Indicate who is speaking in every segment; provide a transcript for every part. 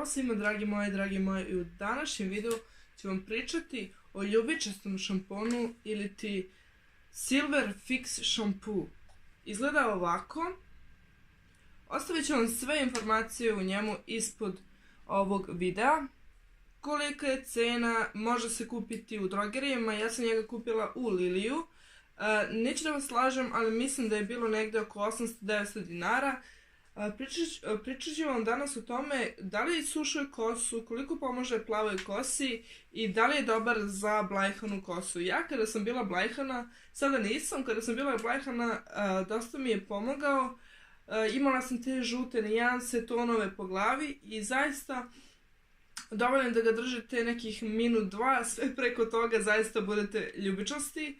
Speaker 1: Zdravo svima dragi moji, i u današnjem videu ću vam pričati o ljubičastom šamponu ili ti Silver Fix šampoo. Izgleda ovako. Ostavit ću vam sve informacije u njemu ispod ovog videa. Kolika je cena, može se kupiti u drogerijama, ja sam njega kupila u Liliju. Neću da vas lažem, ali mislim da je bilo negde oko 800-900 dinara. Pričat ću vam danas o tome da li sušuje kosu, koliko pomaže plavoj kosi i da li je dobar za blajhanu kosu. Ja kada sam bila blajhana, sada nisam, kada sam bila blajhana dosta mi je pomogao. Imala sam te žute nijanse, tonove po glavi i zaista dovoljno da ga držite nekih minut, dva, sve preko toga zaista budete ljubičasti.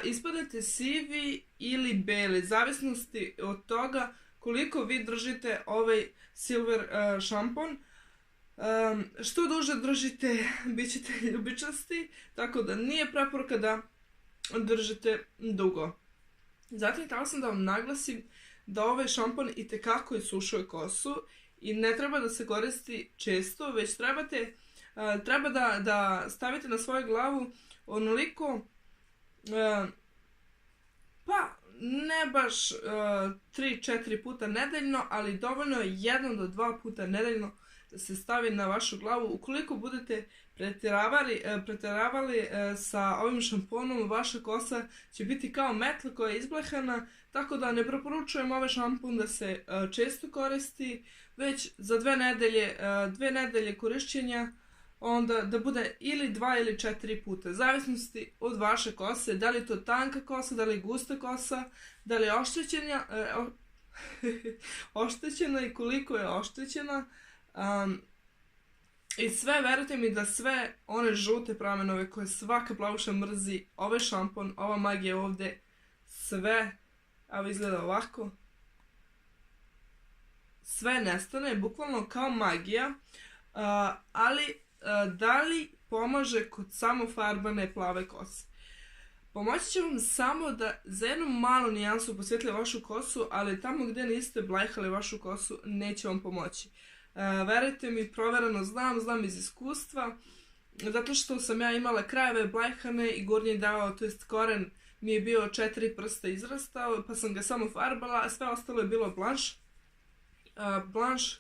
Speaker 1: Ispadate sivi ili beli, zavisnosti od toga koliko vi držite ovaj Silver šampon. Što duže držite, bit ćete ljubičasti, tako da nije preporuka da držite dugo. Zatim htjela sam da vam naglasim da ovaj šampon itekako isušuje kosu i ne treba da se koristi često, već treba da stavite na svoju glavu onoliko, pa ne baš 3-4 puta nedeljno, ali dovoljno je 1 do 2 puta nedeljno da se stavi na vašu glavu. Ukoliko budete pretjeravali sa ovim šamponom, vaša kosa će biti kao metla koja je izblehana, tako da ne preporučujem ovaj šampon da se često koristi, već za 2 nedelje korišćenja onda da bude ili 2 ili 4 puta, zavisnosti od vaše kose, da li je to tanka kosa, da li je gusta kosa, da li je oštećena i koliko je oštećena. I sve, verujte mi da sve one žute pramenove koje svaka plavuša mrzi, ovaj šampon, ova magija ovde, sve, evo izgleda ovako, sve nestane, bukvalno kao magija, ali da li pomaže kod samofarbane plave kose? Pomoći će vam samo da za jednu malu nijansu posvetli vašu kosu, ali tamo gde niste blajhali vašu kosu neće vam pomoći. Verujte mi, provereno znam iz iskustva, zato što sam ja imala krajeve blajhane i gornji deo, to jest koren mi je bio 4 prsta izrastao, pa sam ga samo farbala, a sve ostalo je bilo blanš. Blanš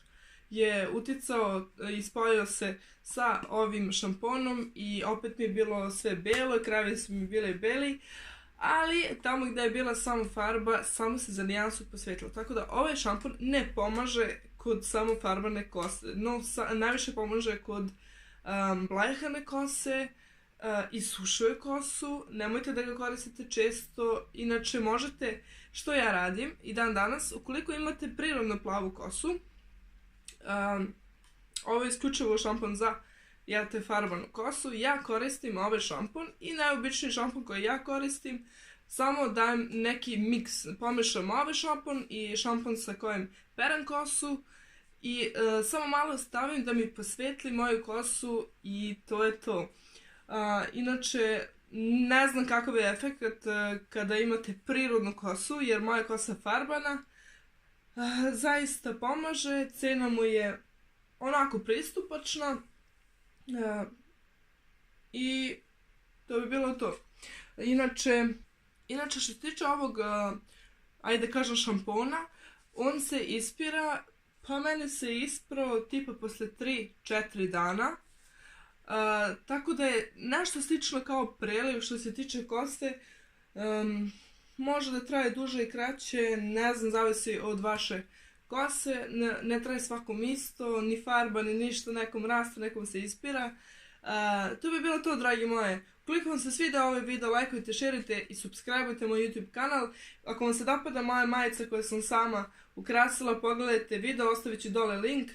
Speaker 1: je uticao i spojio se sa ovim šamponom i opet mi je bilo sve belo, krajevi su mi bili beli, ali tamo gde je bila samo farba, samo se za nijansu posvetilo. Tako da ovaj šampon ne pomaže kod samofarbane kose, no najviše pomaže kod blajhane kose, isušuje kosu, nemojte da ga koristite često, inače možete, što ja radim i dan danas, ukoliko imate prirodno plavu kosu, ovo je isključivo šampon za farbanu kosu, ja koristim ovaj šampon i najobičniji šampon koji ja koristim, samo dajem neki miks, pomešam ovaj šampon i šampon sa kojim perem kosu i samo malo stavim da mi posvetli moju kosu i to je to. Inače, ne znam kakav je efekt kada imate prirodnu kosu, jer moja kosa je farbana. Zaista pomaže, cena mu je onako pristupačna i to bi bilo to. Inače što se tiče ovog, ajde kažem, šampona, on se ispira, pa meni se isprao tipa posle 3-4 dana, tako da je nešto slično kao preliv što se tiče kose. Može da traje duže i kraće, ne znam, zavisi od vaše kose, ne traje svakom isto, ni farba, ni ništa, nekom raste, nekom se ispira. To bi bilo to, dragi moje. Ukoliko vam se svidao ovaj video, lajkujte, šerujte i subscribeujte moj YouTube kanal. Ako vam se dopada moja majica koju sam sama ukrasila, pogledajte video, ostavit ću dole link.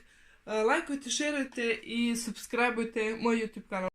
Speaker 1: Lajkujte, šerujte i subscribeujte moj YouTube kanal.